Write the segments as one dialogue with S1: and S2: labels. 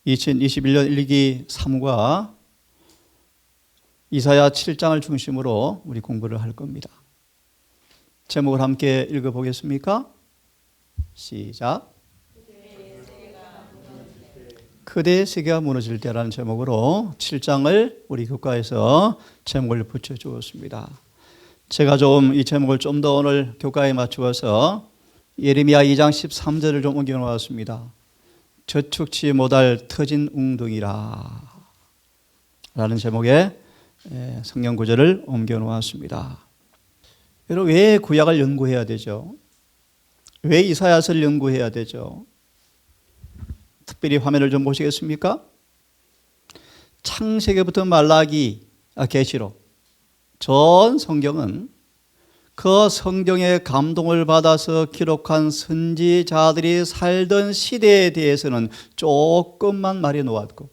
S1: 2021년 1기 3과 이사야 7장을 중심으로 우리 공부를 할 겁니다. 제목을 함께 읽어보겠습니까? 시작. 그대의 세계가 무너질 때라는 제목으로 7장을 우리 교과에서 제목을 붙여주었습니다. 제가 좀 이 제목을 좀 더 오늘 교과에 맞추어서 예레미야 2장 13절을 좀 옮겨 놓았습니다. 저축치 못할 터진 웅덩이라 라는 제목의 성경 구절을 옮겨 놓았습니다. 여러분, 왜 구약을 연구해야 되죠? 왜 이사야서를 연구해야 되죠? 특별히 화면을 좀 보시겠습니까? 창세기부터 말라기, 계시록 전 성경은 그 성경의 감동을 받아서 기록한 선지자들이 살던 시대에 대해서는 조금만 말해 놓았고,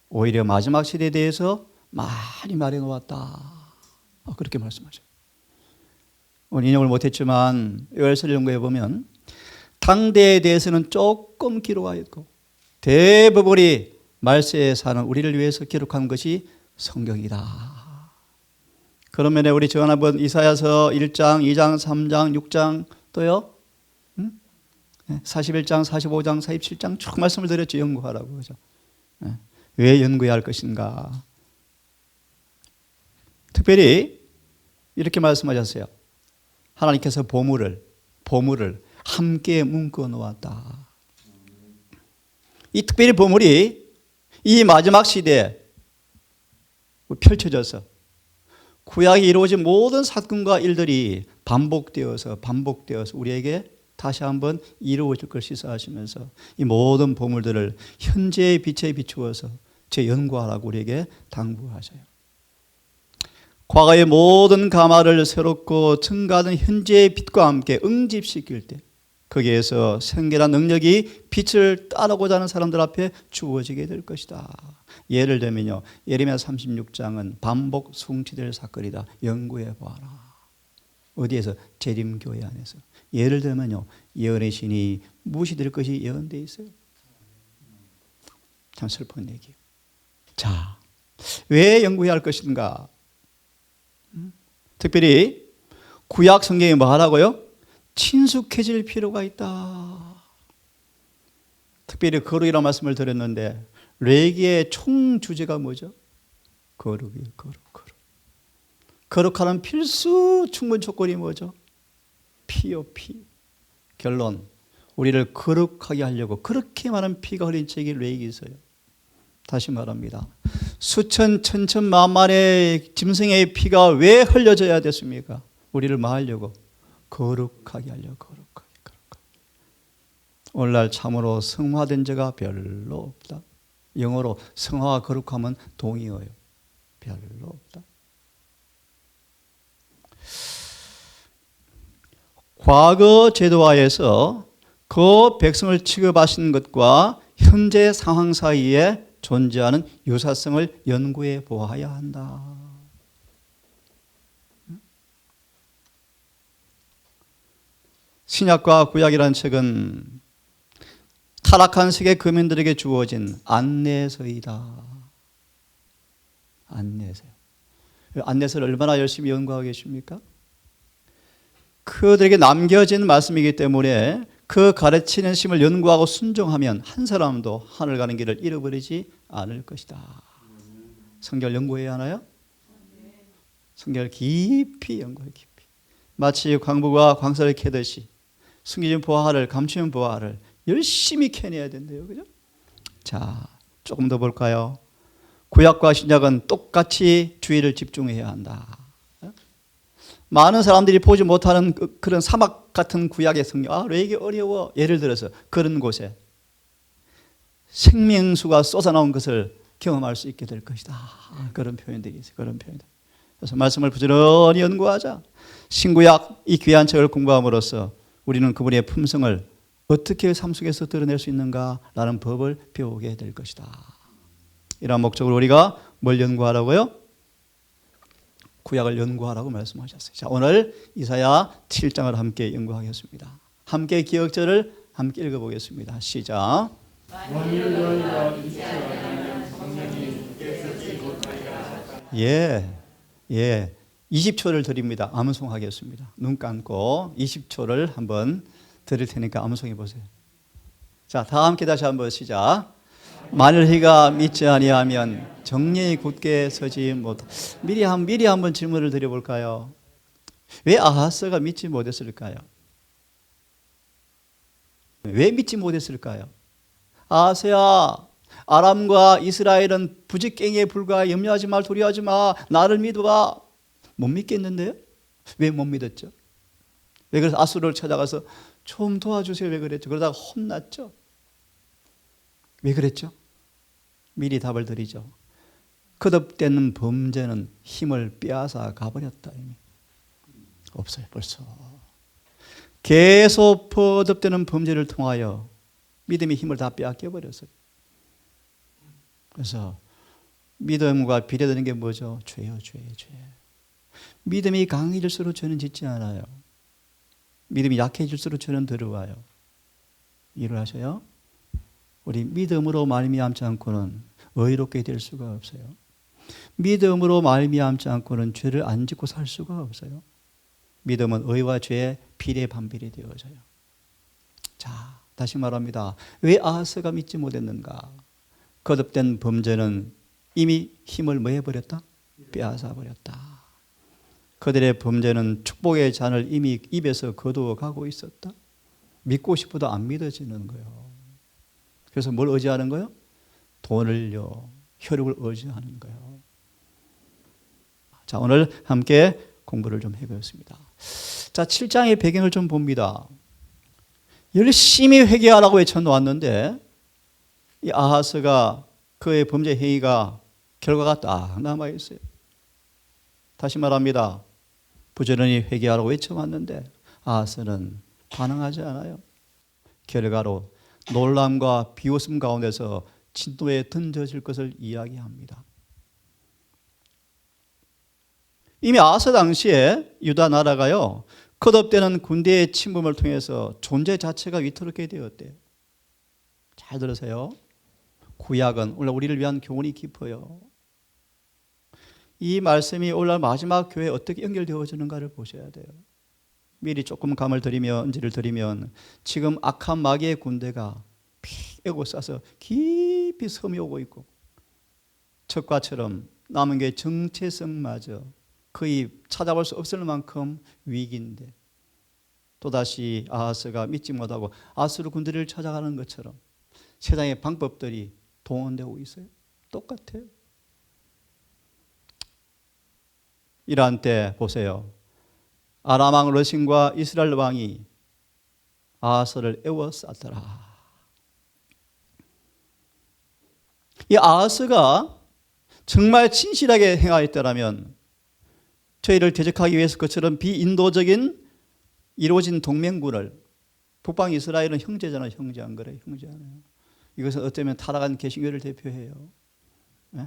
S1: 오히려 마지막 시대에 대해서 많이 말해 놓았다, 그렇게 말씀하셔요. 오늘 인용을 못했지만 열서를 연구해 보면 당대에 대해서는 조금 기록하였고 대부분이 말세에 사는 우리를 위해서 기록한 것이 성경이다. 그런 면에 우리 지난번 이사야서 1장, 2장, 3장, 6장 또요 41장, 45장, 47장 쭉 말씀을 드렸죠. 연구하라고. 그죠? 왜 연구해야 할 것인가? 특별히 이렇게 말씀하셨어요. 하나님께서 보물을 함께 묶어 놓았다. 이 특별히 보물이 이 마지막 시대에 펼쳐져서 구약이 이루어진 모든 사건과 일들이 반복되어서 우리에게 다시 한번 이루어질 걸 시사하시면서 이 모든 보물들을 현재의 빛에 비추어서 재연구하라고 우리에게 당부하셔요. 과거의 모든 가마를 새롭고 증가하는 현재의 빛과 함께 응집시킬 때 거기에서 생계나 능력이 빛을 따르고자 하는 사람들 앞에 주어지게 될 것이다. 예를 들면요, 예레미야 36장은 반복 성취될 사건이다. 연구해 보아라. 어디에서? 재림교회 안에서. 예를 들면요, 예언의 신이 무시될 것이 예언되어 있어요. 참 슬픈 얘기예요. 자, 왜 연구해야 할 것인가? 특별히 구약 성경에 뭐 하라고요? 친숙해질 필요가 있다. 특별히 거룩이라는 말씀을 드렸는데 레기의 총 주제가 뭐죠? 거룩이에요. 거룩. 거룩하는 필수 충분 조건이 뭐죠? 피요, 피. 결론, 우리를 거룩하게 하려고 그렇게 많은 피가 흘린 책이 레기 있어요. 다시 말합니다. 수천, 천천, 만만의 짐승의 피가 왜 흘려져야 됐습니까? 우리를 뭐 하려고? 거룩하게 하려고. 거룩하게. 오늘날 참으로 성화된 자가 별로 없다. 영어로 성화와 거룩하면 동의어요. 별로 없다. 과거 제도화에서 그 백성을 취급하신 것과 현재 상황 사이에 존재하는 유사성을 연구해 보아야 한다. 신약과 구약이라는 책은 타락한 세계 거민들에게 주어진 안내서이다. 안내서요. 안내서를 얼마나 열심히 연구하고 계십니까? 그들에게 남겨진 말씀이기 때문에 그 가르치는 심을 연구하고 순종하면 한 사람도 하늘 가는 길을 잃어버리지 않을 것이다. 성경을 연구해야 하나요? 성경을 깊이 연구해. 깊이. 마치 광부가 광서를 캐듯이 숨겨진 보화를, 감추는 보화를 열심히 캐내야 된대요. 그죠? 자, 조금 더 볼까요? 구약과 신약은 똑같이 주의를 집중해야 한다. 많은 사람들이 보지 못하는 그런 사막 같은 구약의 성경, 왜 이게 어려워? 예를 들어서 그런 곳에 생명수가 쏟아나온 것을 경험할 수 있게 될 것이다. 그런 표현들이 있어요. 그런 표현들. 그래서 말씀을 부지런히 연구하자. 신구약 이 귀한 책을 공부함으로써 우리는 그분의 품성을 어떻게 삶 속에서 드러낼 수 있는가라는 법을 배우게 될 것이다. 이러한 목적으로 우리가 뭘 연구하라고요? 구약을 연구하라고 말씀하셨어요. 자, 오늘 이사야 7장을 함께 연구하겠습니다. 함께 기억절을 함께 읽어보겠습니다. 시작. 예, 예. 20초를 드립니다. 암송 하겠습니다. 눈 감고 20초를 한번 드릴 테니까 암송해 보세요. 자, 다 함께 다시 한번 시작. 만일 희가 믿지 아니하면 정령이 굳게 서지 못하. 미리 한번 질문을 드려볼까요? 왜 아하스가 믿지 못했을까요? 왜 믿지 못했을까요? 아하스야, 아람과 이스라엘은 부직갱이에 불과해. 염려하지 말, 두려워하지 마. 나를 믿어봐. 못 믿겠는데요? 왜 못 믿었죠? 왜 그래서 아수르를 찾아가서 좀 도와주세요. 왜 그랬죠? 그러다가 혼났죠? 왜 그랬죠? 미리 답을 드리죠. 거듭되는 범죄는 힘을 빼앗아 가버렸다. 이미 없어요. 벌써 계속 거듭되는 범죄를 통하여 믿음의 힘을 다 빼앗겨 버렸어요. 그래서 믿음과 비례되는 게 뭐죠? 죄요, 죄. 믿음이 강해질수록 죄는 짓지 않아요. 믿음이 약해질수록 죄는 들어와요. 이해를 하셔요? 우리 믿음으로 말미암지 않고는 의롭게 될 수가 없어요. 믿음으로 말미암지 않고는 죄를 안 짓고 살 수가 없어요. 믿음은 의와 죄의 비례반비례 되어져요. 자, 다시 말합니다. 왜 아하스가 믿지 못했는가? 거듭된 범죄는 이미 힘을 뭐 해버렸다? 빼앗아 버렸다. 그들의 범죄는 축복의 잔을 이미 입에서 거두어 가고 있었다. 믿고 싶어도 안 믿어지는 거예요. 그래서 뭘 의지하는 거예요? 돈을요, 혈육을 의지하는 거예요. 자, 오늘 함께 공부를 좀 해보겠습니다. 자, 7장의 배경을 좀 봅니다. 열심히 회개하라고 외쳐놓았는데 이 아하스가 그의 범죄 행위가 결과가 딱 남아있어요. 다시 말합니다. 부지런히 회개하라고 외쳐왔는데 아하스는 반응하지 않아요. 결과로 놀람과 비웃음 가운데서 진도에 던져질 것을 이야기합니다. 이미 아하스 당시에 유다 나라가요, 거듭되는 군대의 침범을 통해서 존재 자체가 위태롭게 되었대요. 잘 들으세요. 구약은 오늘 우리를 위한 교훈이 깊어요. 이 말씀이 오늘 마지막 교회에 어떻게 연결되어지는가를 보셔야 돼요. 미리 조금 감을 드리면, 언지를 드리면 지금 악한 마귀의 군대가 피 에고싸서 깊이 섬이 오고 있고 적과처럼 남은 게 정체성마저 거의 찾아볼 수 없을 만큼 위기인데 또다시 아하스가 믿지 못하고 아수르 군대를 찾아가는 것처럼 세상의 방법들이 동원되고 있어요. 똑같아요. 이러한 때 보세요. 아람 왕 러신과 이스라엘 왕이 아하스를 에워쌌더라. 이 아하스가 정말 진실하게 행하였더라면 저희를 대적하기 위해서 그처럼 비인도적인 이루어진 동맹군을, 북방 이스라엘은 형제잖아요. 형제 안 그래요? 형제 아니에요. 이것은 어쩌면 타락한 개신교를 대표해요.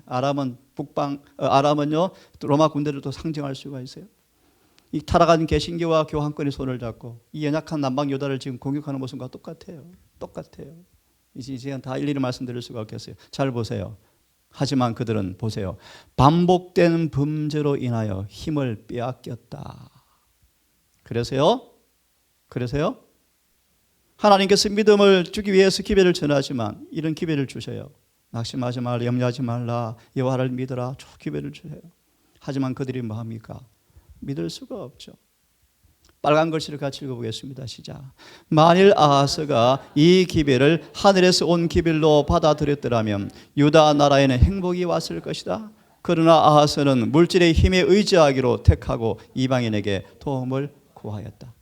S1: 아람은 아람은요 로마 군대를 또 상징할 수가 있어요. 이 타락한 개신교와 교황권이 손을 잡고 이 연약한 남방 유다를 지금 공격하는 모습과 똑같아요. 똑같아요. 이제 다 일일이 말씀드릴 수가 없겠어요. 잘 보세요. 하지만 그들은 보세요. 반복되는 범죄로 인하여 힘을 빼앗겼다. 그래서요. 하나님께서 믿음을 주기 위해서 기회를 전하지만 이런 기회를 주셔요. 낙심하지 말라, 염려하지 말라, 여호와를 믿어라. 저 기회를 주세요. 하지만 그들이 뭐합니까? 믿을 수가 없죠. 빨간 글씨를 같이 읽어보겠습니다. 시작. 만일 아하스가 이 기별을 하늘에서 온 기별로 받아들였더라면 유다 나라에는 행복이 왔을 것이다. 그러나 아하스는 물질의 힘에 의지하기로 택하고 이방인에게 도움을 구하였다.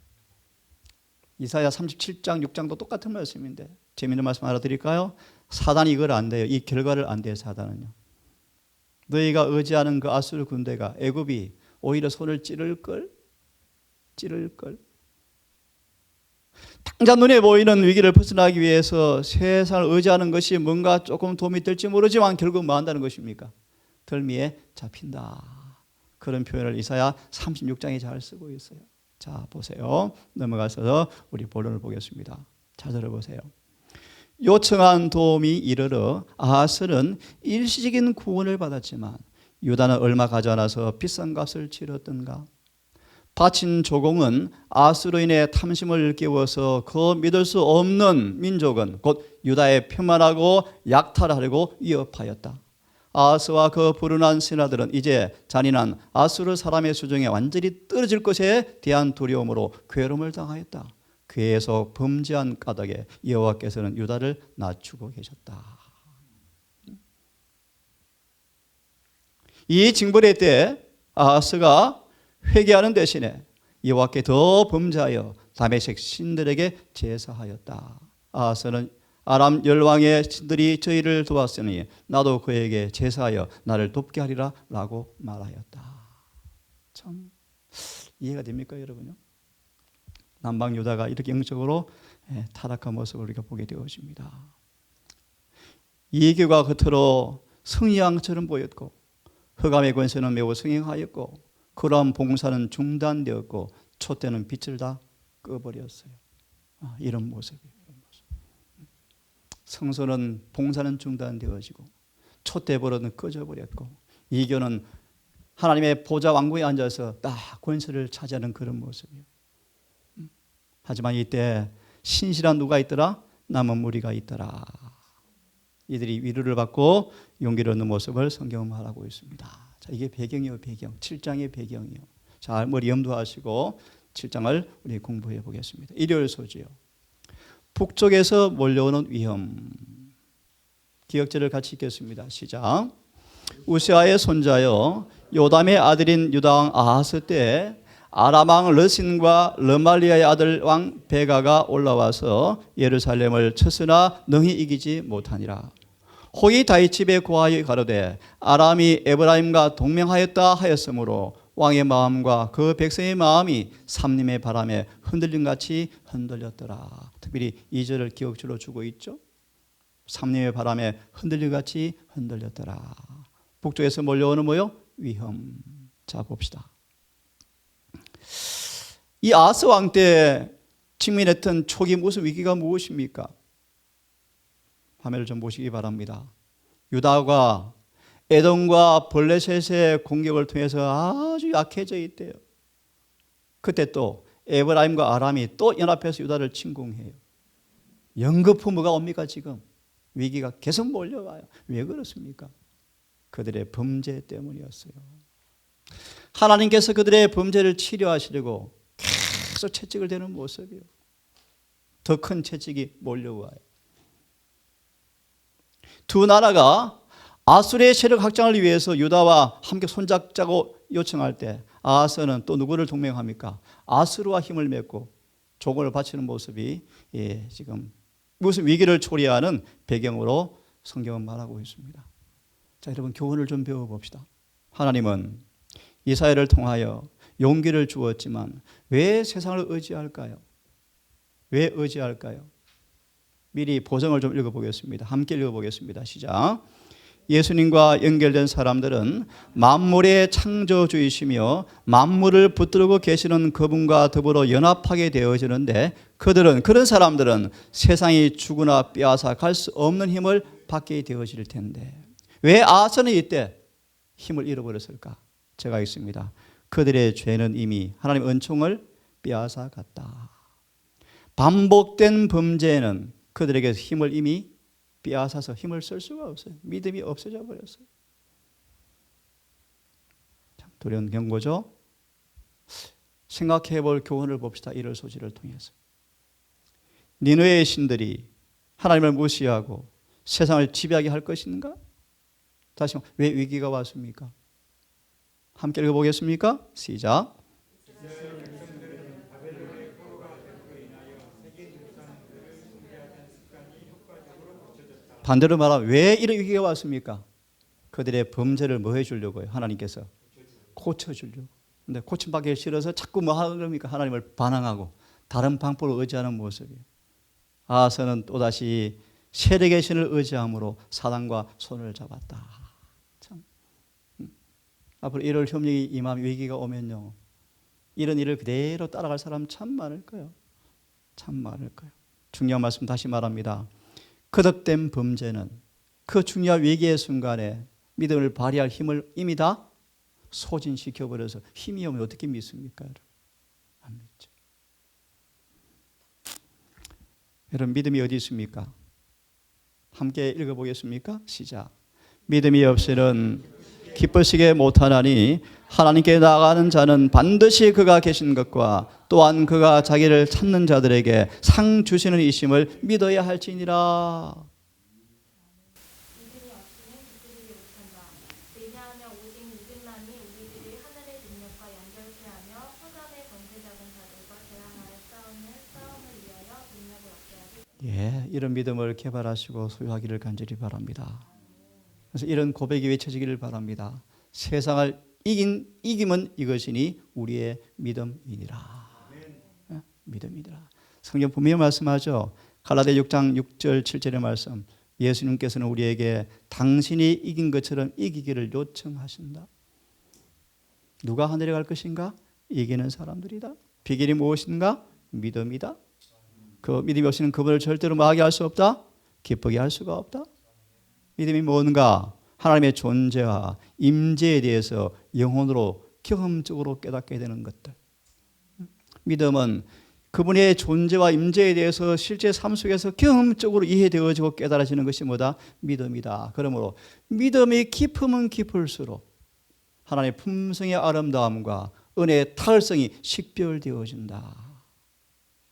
S1: 이사야 37장 6장도 똑같은 말씀인데 재미있는 말씀 알아드릴까요? 사단이 이걸 안 돼요. 이 결과를 안 돼요. 사단은요. 너희가 의지하는 그 아수르 군대가 애굽이 오히려 손을 찌를 걸. 당장 눈에 보이는 위기를 벗어나기 위해서 세상을 의지하는 것이 뭔가 조금 도움이 될지 모르지만 결국 뭐 한다는 것입니까? 덜미에 잡힌다. 그런 표현을 이사야 36장에 잘 쓰고 있어요. 자, 보세요. 넘어가서 우리 본론을 보겠습니다. 잘 들어보세요. 요청한 도움이 이르러 아하스는 일시적인 구원을 받았지만 유다는 얼마 가져와서 비싼 값을 치렀던가. 바친 조공은 아하스로 인해 탐심을 깨워서 그 믿을 수 없는 민족은 곧 유다의 편만하고 약탈하려고 위협하였다. 아하스와 그 불운한 신하들은 이제 잔인한 아수르 사람의 수중에 완전히 떨어질 것에 대한 두려움으로 괴로움을 당하였다. 계속 범죄한 까닭에 여호와께서는 유다를 낮추고 계셨다. 이 징벌의 때 아하스가 회개하는 대신에 여호와께 더 범죄하여 다메섹 신들에게 제사하였다. 아하스는 아람 열왕의 신들이 저희를 도왔으니 나도 그에게 제사하여 나를 돕게 하리라 라고 말하였다. 참 이해가 됩니까 여러분요? 남방 유다가 이렇게 영적으로 타락한 모습을 우리가 보게 되어집니다. 이계가 겉으로 성의왕처럼 보였고 흑암의 권세는 매우 성행하였고 그러한 봉사는 중단되었고 촛대는 빛을 다 꺼버렸어요. 이런 모습이에요. 성소는 봉사는 중단되어지고 촛대버릇은 꺼져버렸고 이교는 하나님의 보좌 왕궁에 앉아서 딱 권세를 차지하는 그런 모습이에요. 하지만 이때 신실한 누가 있더라? 남은 무리가 있더라. 이들이 위로를 받고 용기를 얻는 모습을 성경은 말하고 있습니다. 자, 이게 배경이요, 배경. 7장의 배경이요. 자, 머리 염두하시고 7장을 우리 공부해 보겠습니다. 일요일 소지요. 북쪽에서 몰려오는 위험. 기억절을 같이 읽겠습니다. 시작. 우시아의 손자여 요담의 아들인 유다왕 아하스 때 아람 왕 르신과 르말리아의 아들 왕 베가가 올라와서 예루살렘을 쳤으나 능히 이기지 못하니라. 혹이 다윗 집에 고하여 가로되 아람이 에브라임과 동맹하였다 하였으므로 왕의 마음과 그 백성의 마음이 삼림의 바람에 흔들림같이 흔들렸더라. 특별히 2절을 기억줄로 주고 있죠. 삼림의 바람에 흔들림같이 흔들렸더라. 북쪽에서 몰려오는 뭐요? 위험. 자 봅시다. 이 아하스 왕 때 직면했던 초기 무슨 위기가 무엇입니까? 화면을 좀 보시기 바랍니다. 유다가 에돔과 블레셋의 공격을 통해서 아주 약해져 있대요. 그때 또 에브라임과 아람이 또 연합해서 유다를 침공해요. 연거푸 뭐가 옵니까 지금? 위기가 계속 몰려와요. 왜 그렇습니까? 그들의 범죄 때문이었어요. 하나님께서 그들의 범죄를 치료하시려고 계속 채찍을 대는 모습이에요. 더 큰 채찍이 몰려와요. 두 나라가 아수르의 세력 확장을 위해서 유다와 함께 손잡자고 요청할 때 아하스는 또 누구를 동맹합니까? 아수르와 힘을 맺고 조공을 바치는 모습이 지금 무슨 위기를 초래하는 배경으로 성경은 말하고 있습니다. 자, 여러분 교훈을 좀 배워봅시다. 하나님은 이사야를 통하여 용기를 주었지만 왜 세상을 의지할까요? 왜 의지할까요? 미리 보정을 좀 읽어보겠습니다. 함께 읽어보겠습니다. 시작. 예수님과 연결된 사람들은 만물의 창조주이시며 만물을 붙들고 계시는 그분과 더불어 연합하게 되어지는데 그런 사람들은 세상이 주거나 빼앗아 갈 수 없는 힘을 받게 되어질 텐데 왜 아하스는 이때 힘을 잃어버렸을까? 제가 있습니다. 그들의 죄는 이미 하나님의 은총을 빼앗아 갔다. 반복된 범죄는 그들에게 힘을 이미 빼앗아서 힘을 쓸 수가 없어요. 믿음이 없어져 버렸어요. 참 두려운 경고죠. 생각해 볼 교훈을 봅시다. 이럴 소지를 통해서. 니느웨의 신들이 하나님을 무시하고 세상을 지배하게 할 것인가? 다시 왜 위기가 왔습니까? 함께 읽어보겠습니까? 시작. 반대로 말하면 왜 이런 위기가 왔습니까? 그들의 범죄를 뭐 해주려고요? 하나님께서 고쳐주려고. 근데 고침받기 싫어서 자꾸 뭐 하니까 하나님을 반항하고 다른 방법을 의지하는 모습이에요. 아하스는 또다시 세력의 신을 의지함으로 사단과 손을 잡았다. 참. 앞으로 이럴 협력이 임하면 위기가 오면요. 이런 일을 그대로 따라갈 사람 참 많을 거예요. 참 많을 거예요. 중요한 말씀 다시 말합니다. 거듭된 범죄는 그 중요한 위기의 순간에 믿음을 발휘할 힘을 이미 다 소진시켜버려서 힘이 오면 어떻게 믿습니까? 안 믿죠. 여러분 믿음이 어디 있습니까? 함께 읽어보겠습니까? 시작. 믿음이 없이는 기쁘시게 못하나니 하나님께 나아가는 자는 반드시 그가 계신 것과 또한 그가 자기를 찾는 자들에게 상 주시는 이심을 믿어야 할지니라.
S2: 믿음이 없이는 기쁘시게 못한다. 왜냐하면 오직 믿음만이 우리들이 하늘의 능력과 연결케 하며 허감의 권세 잡은 자들과 대항하여 싸우는 싸움을 위하여 능력을 얻게 하기.
S1: 예, 이런 믿음을 개발하시고 소유하기를 간절히 바랍니다. 그래서 이런 고백이 외쳐지기를 바랍니다. 세상을 이김은 이것이니 우리의 믿음이니라. 믿음이니라. 성경 분명히 말씀하죠. 갈라디아 6장 6절 7절의 말씀. 예수님께서는 우리에게 당신이 이긴 것처럼 이기기를 요청하신다. 누가 하늘에 갈 것인가? 이기는 사람들이다. 비결이 무엇인가? 믿음이다. 그 믿음이 없이는 그분을 절대로 뭐하게 할 수 없다? 기쁘게 할 수가 없다. 믿음이 뭔가? 하나님의 존재와 임재에 대해서 영혼으로 경험적으로 깨닫게 되는 것들. 믿음은 그분의 존재와 임재에 대해서 실제 삶 속에서 경험적으로 이해되어지고 깨달아지는 것이 뭐다? 믿음이다. 그러므로 믿음이 깊으면 깊을수록 하나님의 품성의 아름다움과 은혜의 타을성이 식별되어진다.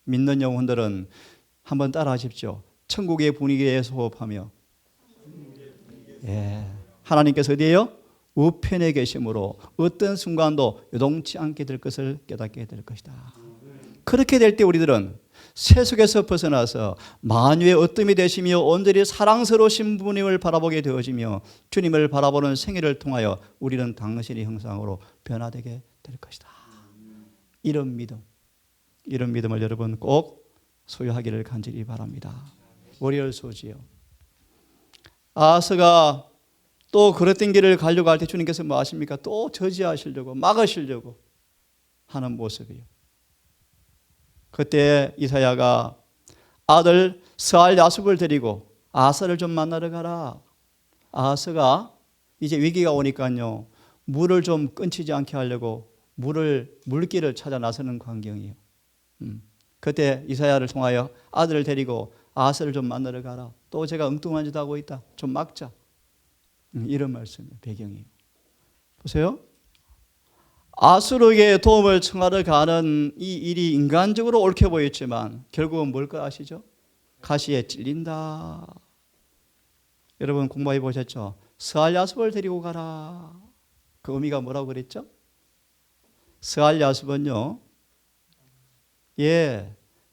S1: 믿는 영혼들은 한번 따라하십시오. 천국의 분위기에 호흡하며 하나님께서 어디에요? 우편에 계심으로 어떤 순간도 요동치 않게 될 것을 깨닫게 될 것이다. 그렇게 될 때 우리들은 세속에서 벗어나서 만유의 어뜸이 되시며 온전히 사랑스러우신 분임을 바라보게 되어지며 주님을 바라보는 생애를 통하여 우리는 당신의 형상으로 변화되게 될 것이다. 이런 믿음을 여러분 꼭 소유하기를 간절히 바랍니다. 월요일 소지요. 아하스가 또 그릇된 길을 가려고 할 때 주님께서 뭐 하십니까? 또 저지하시려고 막으시려고 하는 모습이요. 그때 이사야가 아들 스알 야숲을 데리고 아하스를 좀 만나러 가라. 아하스가 이제 위기가 오니까요. 물을 좀 끊치지 않게 하려고 물길을 찾아 나서는 광경이에요. 그때 이사야를 통하여 아들을 데리고 아하스를 좀 만나러 가라. 또 제가 엉뚱한 짓 하고 있다. 좀 막자. 이런 말씀이에요. 배경이에요. 보세요. 아수르에게 도움을 청하러 가는 이 일이 인간적으로 옳게 보였지만 결국은 뭘까 아시죠? 가시에 찔린다. 여러분 공부해 보셨죠? 스알 야숲을 데리고 가라. 그 의미가 뭐라고 그랬죠? 스알 야숲은요.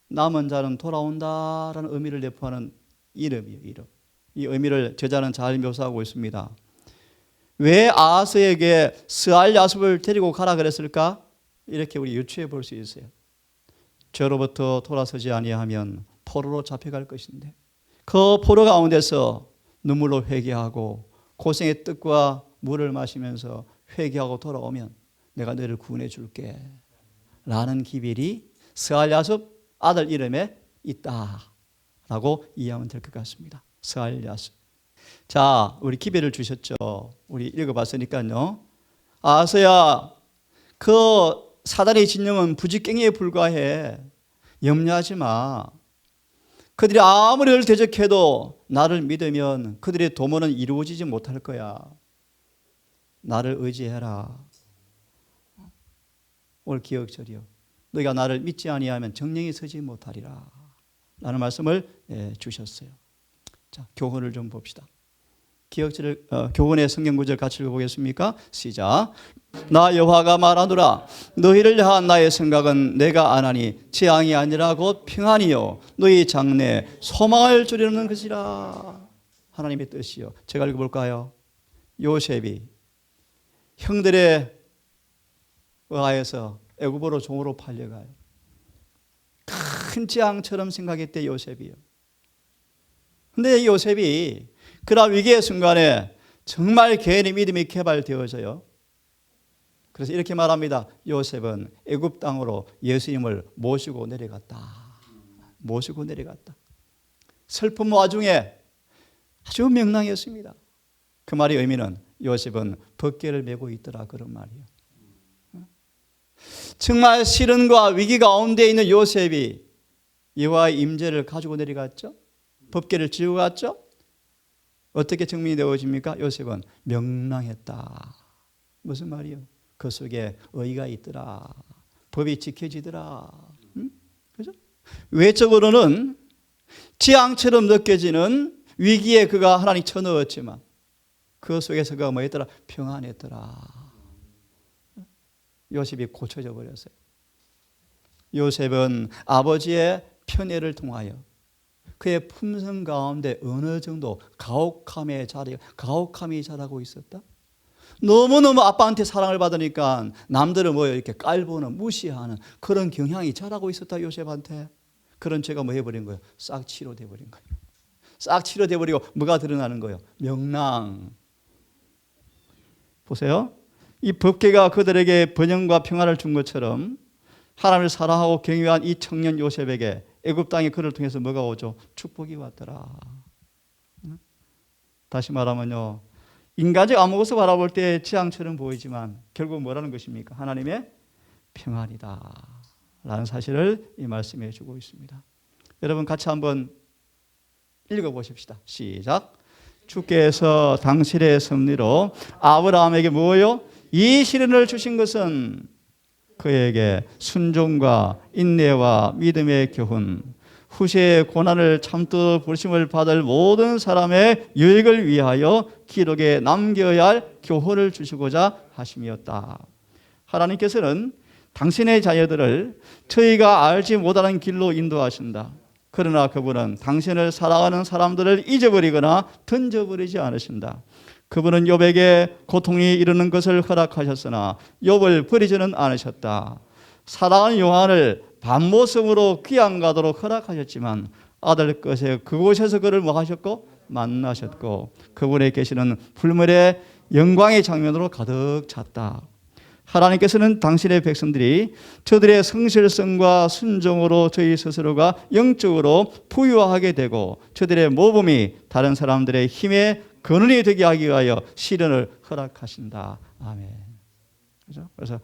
S1: 남은 자는 돌아온다라는 의미를 내포하는 이름이에요. 이름. 이 의미를 저자는 잘 묘사하고 있습니다. 왜 아하스에게 스알 야숲을 데리고 가라 그랬을까? 이렇게 우리 유추해 볼 수 있어요. 죄로부터 돌아서지 아니하면 포로로 잡혀갈 것인데 그 포로 가운데서 눈물로 회개하고 고생의 뜻과 물을 마시면서 회개하고 돌아오면 내가 너를 구원해 줄게 라는 기별이 스알 야숲 아들 이름에 있다라고 이해하면 될 것 같습니다. 스알 야숲. 자, 우리 기별을 주셨죠. 우리 읽어봤으니까요. 아하스야, 그 사단의 진영은 부지깽이에 불과해. 염려하지 마. 그들이 아무리 너를 대적해도 나를 믿으면 그들의 도모는 이루어지지 못할 거야. 나를 의지해라. 오늘 기억절이요. 너희가 나를 믿지 아니하면 정령이 서지 못하리라. 라는 말씀을 주셨어요. 자, 교훈을 좀 봅시다. 기억절을 교훈의 성경 구절 같이 읽어보겠습니까? 시작. 나 여호와가 말하노라. 너희를 향한 나의 생각은 내가 아나니 재앙이 아니라 곧 평안이요 너희 장래에 소망을 주려는 것이라. 하나님의 뜻이요. 제가 읽어볼까요? 요셉이 형들의 의하에서 애굽으로 종으로 팔려가요. 큰 재앙처럼 생각했대 요셉이요. 근데 요셉이 그러한 위기의 순간에 정말 개인의 믿음이 개발되어져요. 그래서 이렇게 말합니다. 요셉은 애굽 땅으로 예수님을 모시고 내려갔다. 모시고 내려갔다. 슬픔 와중에 아주 명랑했습니다. 그 말의 의미는 요셉은 벗개를 메고 있더라 그런 말이에요. 정말 시련과 위기 가운데 있는 요셉이 여호와의 임재를 가지고 내려갔죠. 법궤를 지고 갔죠. 어떻게 증명이 되어집니까? 요셉은 명랑했다. 무슨 말이요? 그 속에 의가 있더라. 법이 지켜지더라. 그죠? 외적으로는 지향처럼 느껴지는 위기에 그가 하나님 쳐넣었지만 그 속에서 그가 뭐였더라? 평안했더라. 요셉이 고쳐져 버렸어요. 요셉은 아버지의 편애를 통하여 그의 품성 가운데 어느 정도 가혹함이 자라고 있었다. 너무너무 아빠한테 사랑을 받으니까 남들은 뭐 이렇게 깔보는 무시하는 그런 경향이 자라고 있었다. 요셉한테. 그런 죄가 뭐 해버린 거예요? 싹 치료돼 버린 거예요. 싹 치료돼 버리고 뭐가 드러나는 거예요? 명랑. 보세요. 이 법궤가 그들에게 번영과 평화를 준 것처럼 하나님을 사랑하고 경외한 이 청년 요셉에게 애굽 땅에 그를 통해서 뭐가 오죠? 축복이 왔더라. 다시 말하면요, 인간적 암흑에서 바라볼 때 지향처럼 보이지만 결국 뭐라는 것입니까? 하나님의 평안이다 라는 사실을 이 말씀해 주고 있습니다. 여러분 같이 한번 읽어보십시다. 시작. 주께서 당신의 섭리로 아브라함에게 뭐요? 이 시련을 주신 것은 그에게 순종과 인내와 믿음의 교훈, 후세의 고난을 참듯 부르심을 받을 모든 사람의 유익을 위하여 기록에 남겨야 할 교훈을 주시고자 하심이었다. 하나님께서는 당신의 자녀들을 저희가 알지 못하는 길로 인도하신다. 그러나 그분은 당신을 사랑하는 사람들을 잊어버리거나 던져버리지 않으신다. 그분은 욥에게 고통이 이르는 것을 허락하셨으나 욥을 버리지는 않으셨다. 사랑하는 요한을 밤모습으로 귀양 가도록 허락하셨지만 아들 것에 그곳에서 그를 뭐 하셨고? 만나셨고 그분에 계시는 불멸의 영광의 장면으로 가득 찼다. 하나님께서는 당신의 백성들이 저들의 성실성과 순종으로 저희 스스로가 영적으로 부유하게 되고 저들의 모범이 다른 사람들의 힘에 근원이 되게 하기 위하여 시련을 허락하신다. 아멘. 그죠? 그래서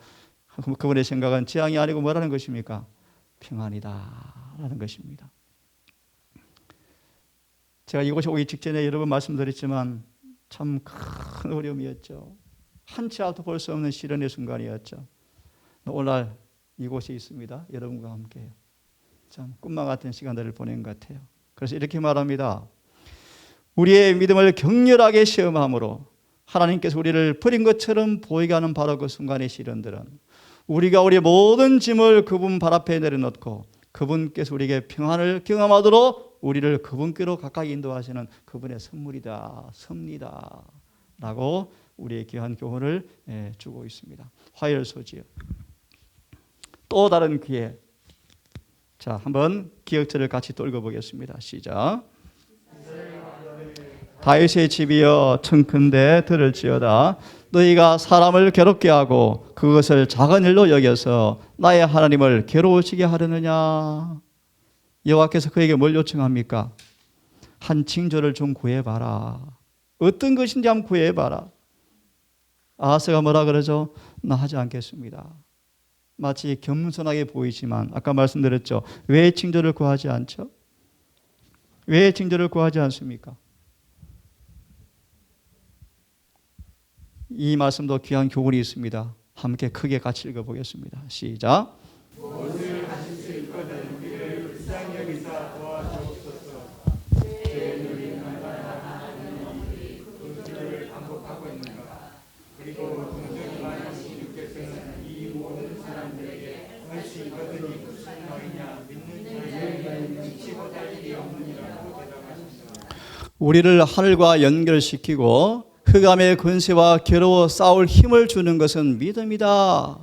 S1: 그분의 생각은 지향이 아니고 뭐라는 것입니까? 평안이다라는 것입니다. 제가 이곳에 오기 직전에 여러 번 말씀드렸지만 참 큰 어려움이었죠. 한치 앞도 볼 수 없는 시련의 순간이었죠. 오늘 이곳에 있습니다. 여러분과 함께요. 참 꿈만 같은 시간들을 보낸 것 같아요. 그래서 이렇게 말합니다. 우리의 믿음을 격렬하게 시험함으로 하나님께서 우리를 버린 것처럼 보이게 하는 바로 그 순간의 시련들은 우리가 우리의 모든 짐을 그분 발 앞에 내려놓고 그분께서 우리에게 평안을 경험하도록 우리를 그분께로 가까이 인도하시는 그분의 선물이다, 섭니다 라고 우리의 귀한 교훈을 주고 있습니다. 화요일소지요. 또 다른 기회. 자, 한번 기억절을 같이 또 읽어보겠습니다. 시작. 다윗의 집이여 청컨대 들을지어다. 너희가 사람을 괴롭게 하고 그것을 작은 일로 여겨서 나의 하나님을 괴로우시게 하려느냐. 여호와께서 그에게 뭘 요청합니까? 한 징조를 좀 구해봐라. 어떤 것인지 한번 구해봐라. 아하스가 뭐라 그러죠? 나 하지 않겠습니다. 마치 겸손하게 보이지만 아까 말씀드렸죠. 왜 징조를 구하지 않죠? 왜 징조를 구하지 않습니까? 이 말씀도 귀한 교훈이 있습니다. 함께 크게 같이 읽어보겠습니다. 시작. 무엇을 하실 수 있거든 우리를 불쌍히 여기사 도와주옵소서. 제 눈이 얼마나 하나님이 그 뜻을 반복하고 있는가. 그리고 동정이 많으신 주께서는 이 모든 사람들에게 할 수 있거든이 무슨 말이냐 믿는 자에게 지치고 할 일이 없느니라고 대답하셨습니다. 우리를 하늘과 연결시키고 흑암의 권세와 괴로워 싸울 힘을 주는 것은 믿음이다.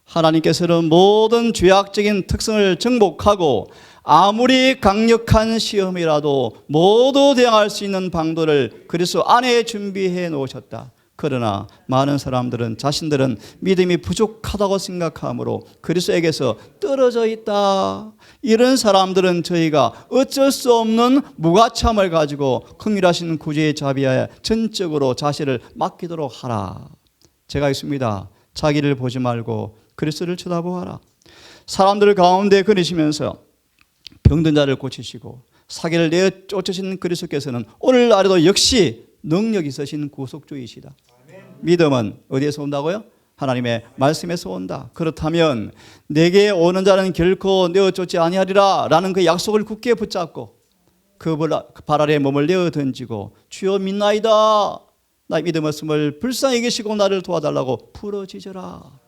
S1: 하나님께서는 모든 죄악적인 특성을 정복하고 아무리 강력한 시험이라도 모두 대항할 수 있는 방도를 그리스도 안에 준비해 놓으셨다. 그러나 많은 사람들은 자신들은 믿음이 부족하다고 생각하므로 그리스도에게서 떨어져 있다. 이런 사람들은 저희가 어쩔 수 없는 무가참을 가지고 긍휼하신 구주의 자비하에 전적으로 자신을 맡기도록 하라. 제가 있습니다. 자기를 보지 말고 그리스도를 쳐다보아라. 사람들 가운데 그리시면서 병든 자를 고치시고 사기를 내어 쫓으신 그리스도께서는 오늘날에도 역시 능력 있으신 구속주이시다. 믿음은 어디에서 온다고요? 하나님의 말씀에서 온다. 그렇다면 내게 오는 자는 결코 내어 쫓지 아니하리라 라는 그 약속을 굳게 붙잡고 그 발 아래에 몸을 내어 던지고 주여 믿나이다. 나의 믿음 없음을 불쌍히 여기시고 나를 도와달라고 부르짖으라.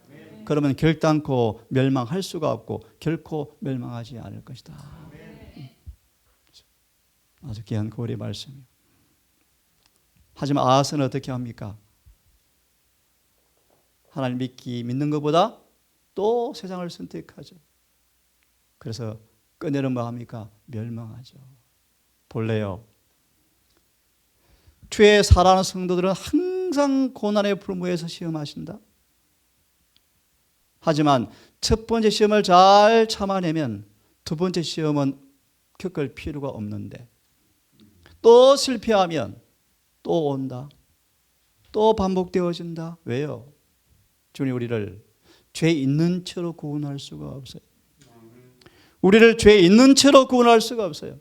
S1: 그러면 결단코 멸망할 수가 없고 결코 멸망하지 않을 것이다. 아주 귀한 고리 말씀이에요. 하지만 아하스는 어떻게 합니까? 하나님 믿는 것보다 또 세상을 선택하죠. 그래서 끝내는 뭐 합니까? 멸망하죠. 본래요, 주의 사랑하는 성도들은 항상 고난의 불무에서 시험하신다. 하지만 첫 번째 시험을 잘 참아내면 두 번째 시험은 겪을 필요가 없는데 또 실패하면 또 온다. 또 반복되어진다. 왜요? 주님 우리를 죄 있는 채로 구원할 수가 없어요. 우리를 죄 있는 채로 구원할 수가 없어요.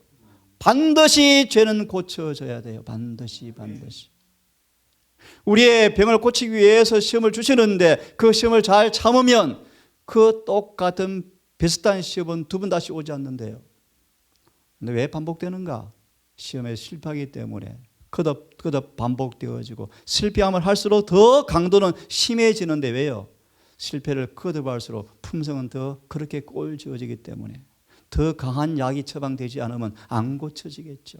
S1: 반드시 죄는 고쳐져야 돼요. 반드시. 우리의 병을 고치기 위해서 시험을 주시는데 그 시험을 잘 참으면 그 똑같은 비슷한 시험은 두 번 다시 오지 않는데요. 근데 왜 반복되는가? 시험에 실패하기 때문에 거듭 반복되어지고 실패함을 할수록 더 강도는 심해지는데 왜요? 실패를 거듭할수록 품성은 더 그렇게 꼴지어지기 때문에 더 강한 약이 처방되지 않으면 안 고쳐지겠죠.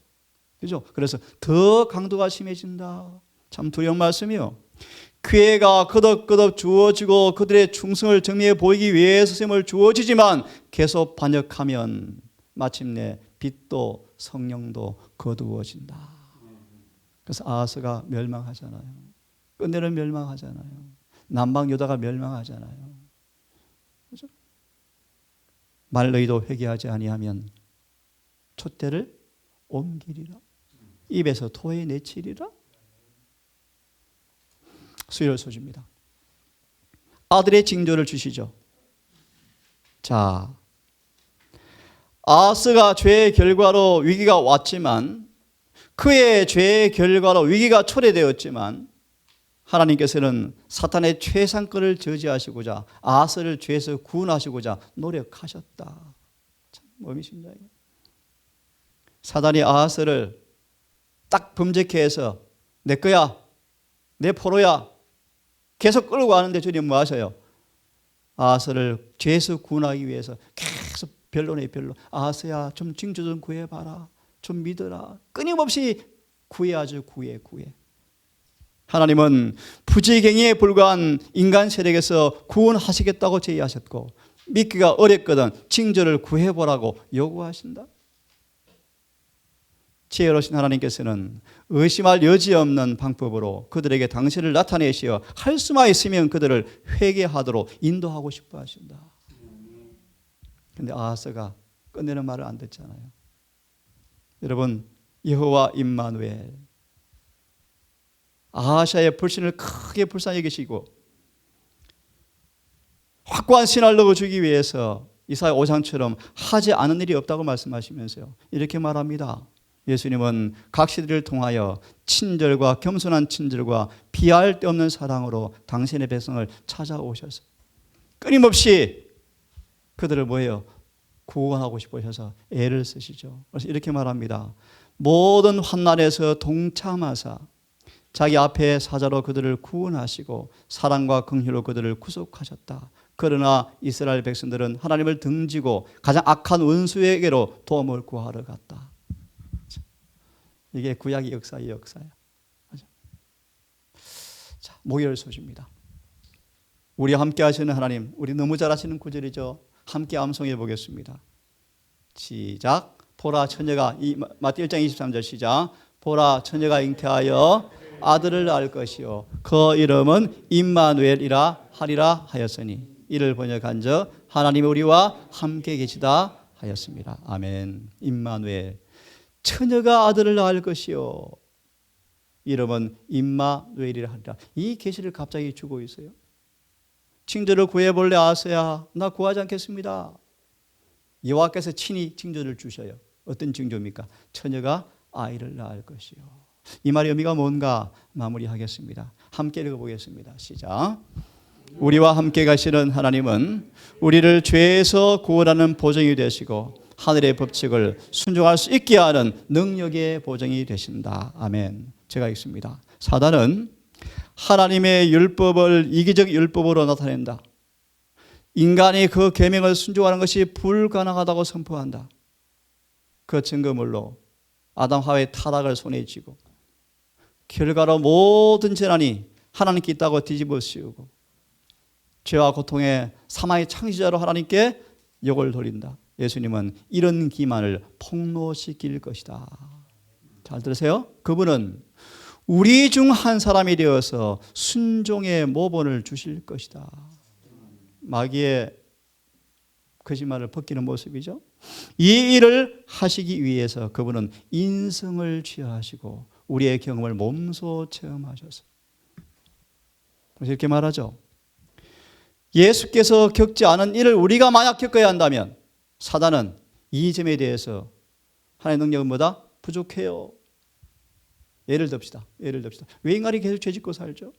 S1: 그죠? 그래서 더 강도가 심해진다. 참 두려운 말씀이요. 기회가 거듭 주어지고 그들의 충성을 정리해 보이기 위해서 시험을 주어지지만 계속 반역하면 마침내 빛도 성령도 거두어진다. 그래서 아하스가 멸망하잖아요. 끝내는 멸망하잖아요. 남방 유다가 멸망하잖아요. 그렇죠? 말 너희도 회개하지 아니하면 촛대를 옮기리라. 입에서 토해 내치리라. 수요일 소주입니다. 아들의 징조를 주시죠. 자, 아하스가 죄의 결과로 위기가 왔지만 그의 죄의 결과로 위기가 초래되었지만 하나님께서는 사탄의 최상권을 저지하시고자 아하스를 죄에서 구원하시고자 노력하셨다. 참 의미심장해요. 사단이 아하스를 딱 범죄케 해서 내 거야, 내 포로야 계속 끌고 가는데 주님 뭐 하셔요? 아하스를 죄에서 구원하기 위해서 계속 변론에 변론. 아하스야 좀 징조 좀 구해봐라. 좀 믿어라. 끊임없이 구해야죠. 구해. 하나님은 부지갱이에 불과한 인간 세력에서 구원하시겠다고 제의하셨고 믿기가 어렵거든 징조를 구해보라고 요구하신다. 지혜로우신 하나님께서는 의심할 여지 없는 방법으로 그들에게 당신을 나타내시어 할 수만 있으면 그들을 회개하도록 인도하고 싶어 하신다. 그런데 아하스가 끝내는 말을 안 듣잖아요. 여러분, 여호와 임마누엘, 아하샤의 불신을 크게 불쌍히 여기시고 확고한 신화를 넣어주기 위해서 이사야 5장처럼 하지 않은 일이 없다고 말씀하시면서요, 이렇게 말합니다. 예수님은 각 시대를 통하여 친절과 겸손한 친절과 비할 데 없는 사랑으로 당신의 백성을 찾아오셔서 끊임없이 그들을 뭐예요? 구원하고 싶으셔서 애를 쓰시죠. 그래서 이렇게 말합니다. 모든 환난에서 동참하사 자기 앞에 사자로 그들을 구원하시고 사랑과 긍휼로 그들을 구속하셨다. 그러나 이스라엘 백성들은 하나님을 등지고 가장 악한 원수에게로 도움을 구하러 갔다. 이게 구약의 역사의 역사야. 자, 목요일 소식입니다. 우리 함께 하시는 하나님, 우리 너무 잘 아시는 구절이죠. 함께 암송해 보겠습니다. 시작. 보라 처녀가, 마태 1장 23절 시작. 보라 처녀가 잉태하여 아들을 낳을 것이요 그 이름은 임마누엘이라 하리라 하였으니 이를 번역한즉 하나님이 우리와 함께 계시다 하였습니다. 아멘. 임마누엘, 처녀가 아들을 낳을 것이요 이름은 임마누엘이라 하리라. 이 계시를 갑자기 주고 있어요. 징조를 구해볼래 아서야 나 구하지 않겠습니다. 여호와께서 친히 징조를 주셔요. 어떤 징조입니까? 처녀가 아이를 낳을 것이요. 이 말의 의미가 뭔가 마무리하겠습니다. 함께 읽어보겠습니다. 시작. 우리와 함께 가시는 하나님은 우리를 죄에서 구원하는 보증이 되시고 하늘의 법칙을 순종할 수 있게 하는 능력의 보증이 되신다. 아멘. 제가 읽습니다. 사단은 하나님의 율법을 이기적 율법으로 나타낸다. 인간이 그 계명을 순종하는 것이 불가능하다고 선포한다. 그 증거물로 아담 하와의 타락을 손에 쥐고 결과로 모든 재난이 하나님께 있다고 뒤집어 씌우고 죄와 고통의 사망의 창시자로 하나님께 욕을 돌린다. 예수님은 이런 기만을 폭로시킬 것이다. 잘 들으세요. 그분은 우리 중 한 사람이 되어서 순종의 모본을 주실 것이다. 마귀의 거짓말을 벗기는 모습이죠. 이 일을 하시기 위해서 그분은 인성을 취하시고 우리의 경험을 몸소 체험하셔서 그래서 이렇게 말하죠. 예수께서 겪지 않은 일을 우리가 만약 겪어야 한다면 사단은 이 점에 대해서 하나님의 능력은 뭐다? 부족해요. 예를 듭시다. 왜 인간이 계속 죄짓고 살죠?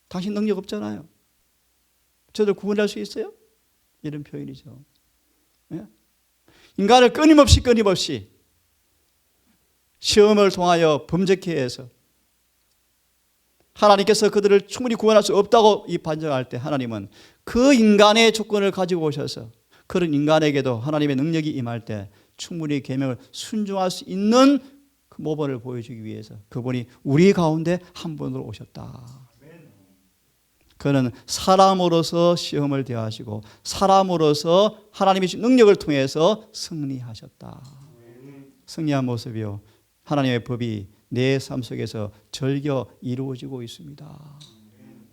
S1: 당신 능력 없잖아요. 저들 구원할 수 있어요? 이런 표현이죠. 예? 인간을 끊임없이 시험을 통하여 범죄케 해서 하나님께서 그들을 충분히 구원할 수 없다고 이 반정할 때 하나님은 그 인간의 조건을 가지고 오셔서 그런 인간에게도 하나님의 능력이 임할 때 충분히 계명을 순종할 수 있는 그 모범을 보여주기 위해서 그분이 우리 가운데 한 분으로 오셨다. 그는 사람으로서 시험을 대하시고 사람으로서 하나님의 능력을 통해서 승리하셨다. 승리한 모습이요. 하나님의 법이 내 삶 속에서 절겨 이루어지고 있습니다.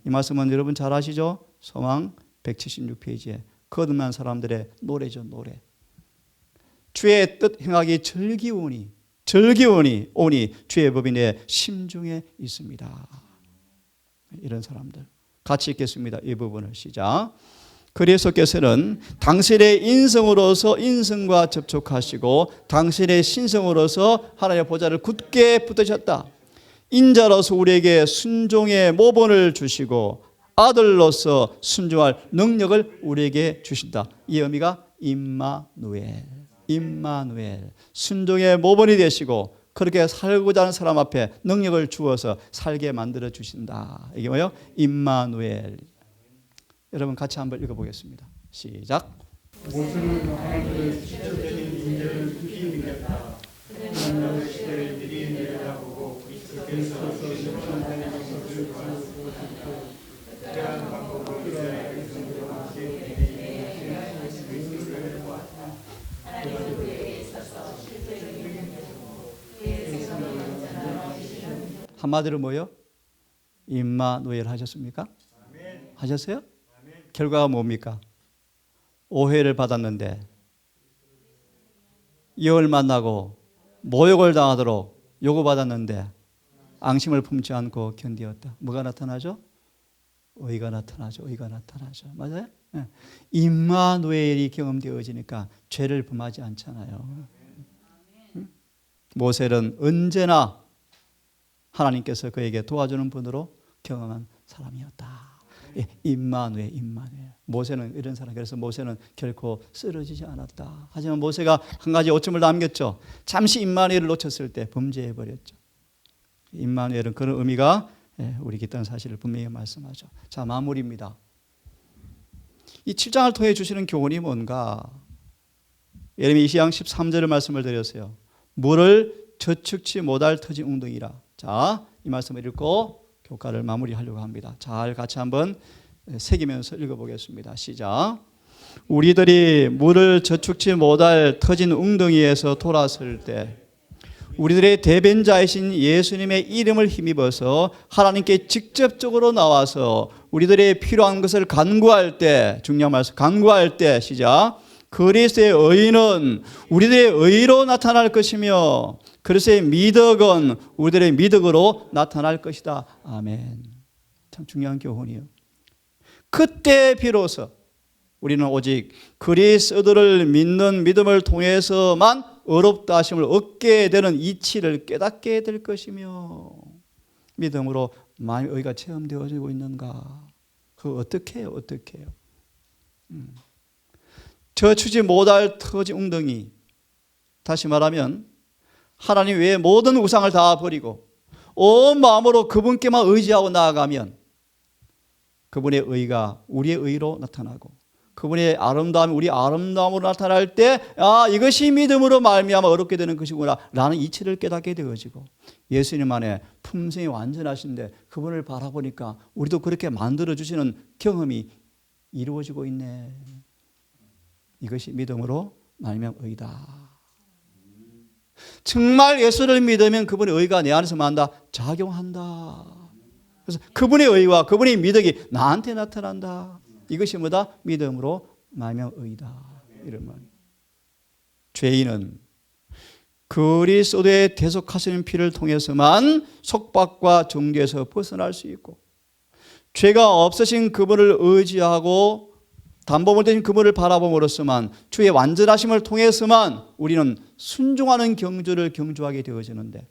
S1: 이 말씀은 여러분 잘 아시죠? 소망 176페이지에 거듭난 사람들의 노래죠. 노래. 주의 뜻 행하기 절기오니 오니 주의 법이 내 심중에 있습니다. 이런 사람들 같이 읽겠습니다. 이 부분을 시작. 그리스도께서는 당신의 인성으로서 인성과 접촉하시고 당신의 신성으로서 하나님의 보좌를 굳게 붙드셨다. 인자로서 우리에게 순종의 모본을 주시고 아들로서 순종할 능력을 우리에게 주신다. 이 의미가 임마누엘, 순종의 모본이 되시고 그렇게 살고자 하는 사람 앞에 능력을 주어서 살게 만들어 주신다. 이게 뭐예요? 임마누엘. 여러분 같이 한번 읽어보겠습니다. 시작.
S3: 모세는 하나님의 직접적인 인재를 힘입니다. 그는 시대를 미리 내려다보고 그리스도서 실천하는 것을 가르치고 그때한 방법을 이스라엘 백성들과 함께
S1: 한마디로 뭐요? 임마누엘 하셨습니까? 하셨어요? 결과가 뭡니까? 오해를 받았는데 여을 만나고 모욕을 당하도록 요구받았는데 앙심을 품지 않고 견디었다. 뭐가 나타나죠? 의가 나타나죠. 맞아요? 네. 임마누엘이 경험되어지니까 죄를 범하지 않잖아요. 모세는 언제나 하나님께서 그에게 도와주는 분으로 경험한 사람이었다. 임마누엘. 모세는 이런 사람. 그래서 모세는 결코 쓰러지지 않았다. 하지만 모세가 한 가지 오점을 남겼죠. 잠시 임마누엘을 놓쳤을 때 범죄해버렸죠. 임마누엘은 그런 의미가 우리에게 있다는 사실을 분명히 말씀하죠. 자, 마무리입니다. 이 7장을 통해 주시는 교훈이 뭔가? 예레미야 20장 13절의 말씀을 드렸어요. 물을 저축치 못할 터진 웅덩이라. 자, 이 말씀을 읽고 교과를 마무리하려고 합니다. 잘 같이 한번 새기면서 읽어보겠습니다. 시작. 우리들이 물을 저축치 못할 터진 웅덩이에서 돌았을 때 우리들의 대변자이신 예수님의 이름을 힘입어서 하나님께 직접적으로 나와서 우리들의 필요한 것을 간구할 때, 중요한 말씀, 간구할 때 시작. 그리스도의 의는 우리들의 의로 나타날 것이며 그리스도의 미덕은 우리들의 미덕으로 나타날 것이다. 아멘. 참 중요한 교훈이에요. 그때 비로소 우리는 오직 그리스도를 믿는 믿음을 통해서만 의롭다 하심을 얻게 되는 이치를 깨닫게 될 것이며 믿음으로 마음의 의가 체험되어지고 있는가? 그거 어떻게 해요? 어떻게 해요? 젖추지 못할 터지 웅덩이, 다시 말하면 하나님 외에 모든 우상을 다 버리고 온 마음으로 그분께만 의지하고 나아가면 그분의 의가 우리의 의로 나타나고 그분의 아름다움이 우리 아름다움으로 나타날 때 이것이 믿음으로 말미암아 어렵게 되는 것이구나 라는 이치를 깨닫게 되어지고 예수님 안에 품성이 완전하신데 그분을 바라보니까 우리도 그렇게 만들어주시는 경험이 이루어지고 있네. 이것이 믿음으로 말미암아 의다. 정말 예수를 믿으면 그분의 의가 내 안에서 만다 작용한다. 그래서 그분의 의와 그분의 미덕이 나한테 나타난다. 이것이 뭐다? 믿음으로 말미암아 의다. 이런 말. 죄인은 그리스도의 대속하시는 피를 통해서만 속박과 정죄에서 벗어날 수 있고 죄가 없으신 그분을 의지하고 담보물 되신 그분을 바라봄으로써만 주의 완전하심을 통해서만 우리는 순종하는 경주를 경주하게 되어지는데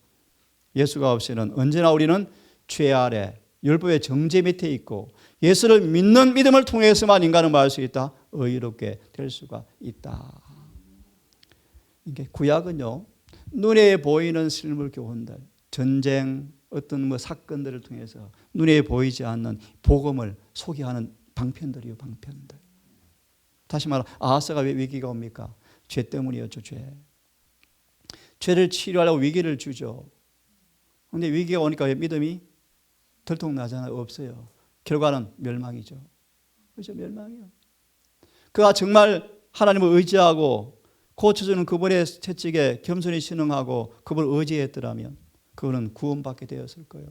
S1: 예수가 없이는 언제나 우리는 죄 아래 율법의 정죄 밑에 있고 예수를 믿는 믿음을 통해서만 인간은 말 수 있다. 의롭게 될 수가 있다. 이게 구약은요. 눈에 보이는 실물 교훈들, 전쟁, 어떤 사건들을 통해서 눈에 보이지 않는 복음을 소개하는 방편들이요. 방편들. 다시 말하면 아하스가 왜 위기가 옵니까? 죄 때문이었죠. 죄를 치료하려고 위기를 주죠. 그런데 위기가 오니까 왜 믿음이 들통나잖아요. 없어요. 결과는 멸망이죠. 그렇죠? 멸망이요. 그가 정말 하나님을 의지하고 고쳐주는 그분의 채찍에 겸손히 신응하고 그분을 의지했더라면 그분은 구원받게 되었을 거예요.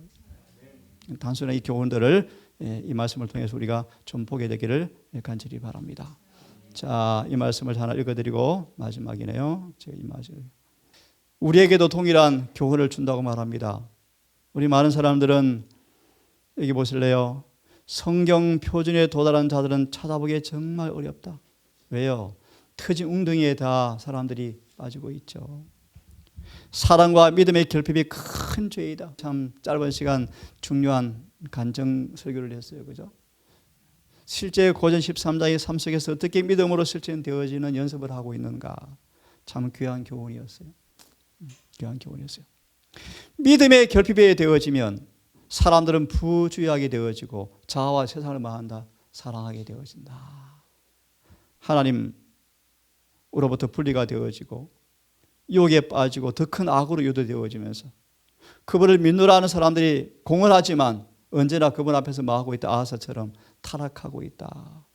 S1: 단순한 이 교훈들을 이 말씀을 통해서 우리가 좀 보게 되기를 간절히 바랍니다. 자, 이 말씀을 하나 읽어드리고 마지막이네요. 제가 이 말씀. 우리에게도 동일한 교훈을 준다고 말합니다. 우리 많은 사람들은 여기 보실래요? 성경 표준에 도달한 자들은 찾아보기 정말 어렵다. 왜요? 터진 웅덩이에 다 사람들이 빠지고 있죠. 사랑과 믿음의 결핍이 큰 죄이다. 참 짧은 시간 중요한 간증 설교를 했어요. 그죠? 실제 고전 13장의 삶 속에서 어떻게 믿음으로 실천되어지는 연습을 하고 있는가. 참 귀한 교훈이었어요. 귀한 교훈이었어요. 믿음의 결핍에 되어지면 사람들은 부주의하게 되어지고 자아와 세상을 뭐한다? 사랑하게 되어진다. 하나님으로부터 분리가 되어지고 유혹에 빠지고 더 큰 악으로 유도되어지면서 그분을 믿노라 하는 사람들이 공언하지만 언제나 그분 앞에서 뭐하고 있다? 아하스처럼 타락하고 있다.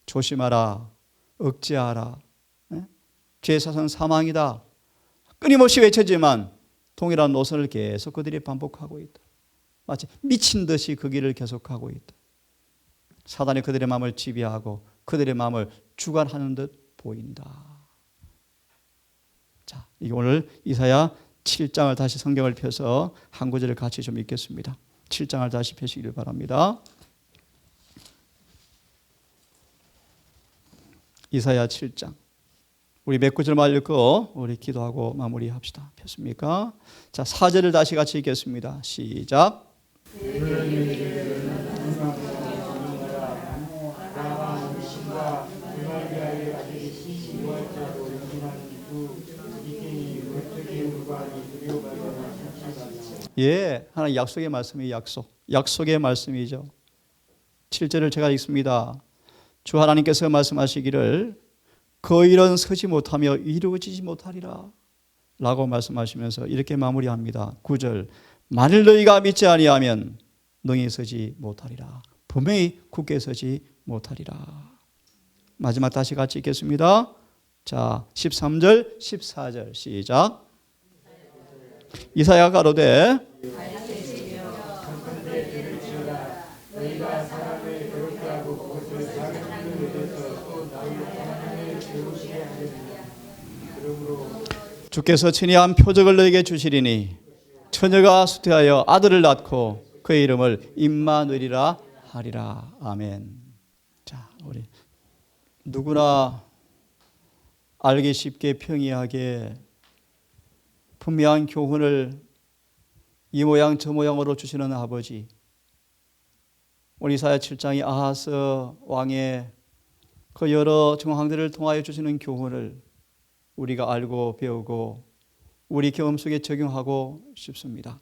S1: 조심하라. 억제하라. 죄의 사상은 사망이다. 끊임없이 외치지만 동일한 노선을 계속 그들이 반복하고 있다. 마치 미친 듯이 그 길을 계속하고 있다. 사단이 그들의 마음을 지배하고 그들의 마음을 주관하는 듯 보인다. 자, 이게 오늘 이사야 7장을 다시 성경을 펴서 한 구절을 같이 좀 읽겠습니다. 7장을 다시 펴시기를 바랍니다. 이사야 7장. 우리 몇 구절만 읽고 우리 기도하고 마무리합시다. 폈습니까? 자, 4절을 다시 같이 읽겠습니다. 시작. 예, 하나님 약속의 말씀이 약속의 말씀이죠. 7절을 제가 읽습니다. 주 하나님께서 말씀하시기를 그 일은 서지 못하며 이루어지지 못하리라 라고 말씀하시면서 이렇게 마무리합니다. 9절 만일 너희가 믿지 아니하면 능히 서지 못하리라. 분명히 굳게 서지 못하리라. 마지막 다시 같이 읽겠습니다. 자, 13절 14절 시작. 이사야 가로되
S3: 너희가 사람을 괴롭게 하고 그것을 자기 편을 얻어서 또 너희 하나님을 배우시게 하리라. 그러므로
S1: 주께서 친히 한 표적을 너에게 주시리니 처녀가 수태하여 아들을 낳고 그의 이름을 임마누엘이라 하리라. 아멘. 자, 우리 누구나 알기 쉽게 평이하게 분명한 교훈을 이 모양 저 모양으로 주시는 아버지, 우리 이사야 7장이 아하스 왕의 그 여러 정황들을 통하여 주시는 교훈을 우리가 알고 배우고 우리 경험 속에 적용하고 싶습니다.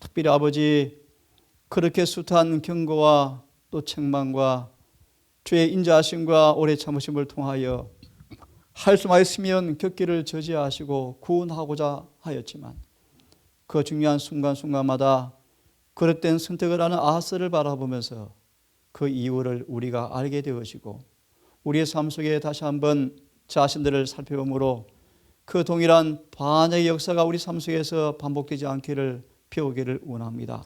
S1: 특별히 아버지, 그렇게 숱한 경고와 또 책망과 주의 인자하심과 오래 참으심을 통하여 할 수만 있으면 겪기를 저지하시고 구원하고자 하였지만 그 중요한 순간순간마다 그릇된 선택을 하는 아하스를 바라보면서 그 이유를 우리가 알게 되어지고 우리의 삶 속에 다시 한번 자신들을 살펴보므로 그 동일한 반역의 역사가 우리 삶 속에서 반복되지 않기를 배우기를 원합니다.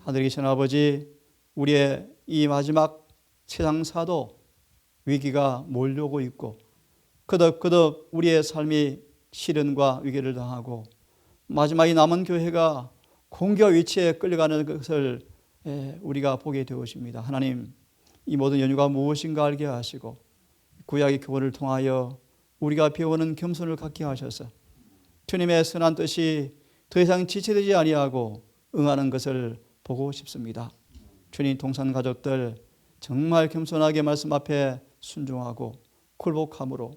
S1: 하늘에 계신 아버지, 우리의 이 마지막 세상사도 위기가 몰려오고 있고 그덕 우리의 삶이 시련과 위기를 당하고 마지막에 남은 교회가 공격 위치에 끌려가는 것을 우리가 보게 되었습니다. 하나님, 이 모든 연유가 무엇인가 알게 하시고 구약의 교훈을 통하여 우리가 배우는 겸손을 갖게 하셔서 주님의 선한 뜻이 더 이상 지체되지 아니하고 응하는 것을 보고 싶습니다. 주님, 동산 가족들 정말 겸손하게 말씀 앞에 순종하고 굴복함으로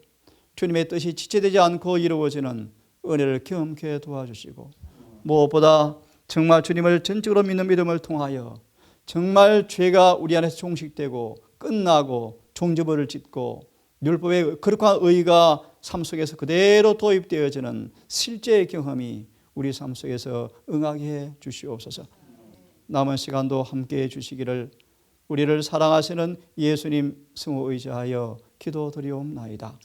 S1: 주님의 뜻이 지체되지 않고 이루어지는 은혜를 경험케 도와주시고 무엇보다 정말 주님을 전적으로 믿는 믿음을 통하여 정말 죄가 우리 안에서 종식되고 끝나고 종지부를 짓고 율법의 거룩한 의가 삶 속에서 그대로 도입되어지는 실제의 경험이 우리 삶 속에서 응하게 해 주시옵소서. 남은 시간도 함께해 주시기를 우리를 사랑하시는 예수님 승호 의지하여 기도드리옵나이다.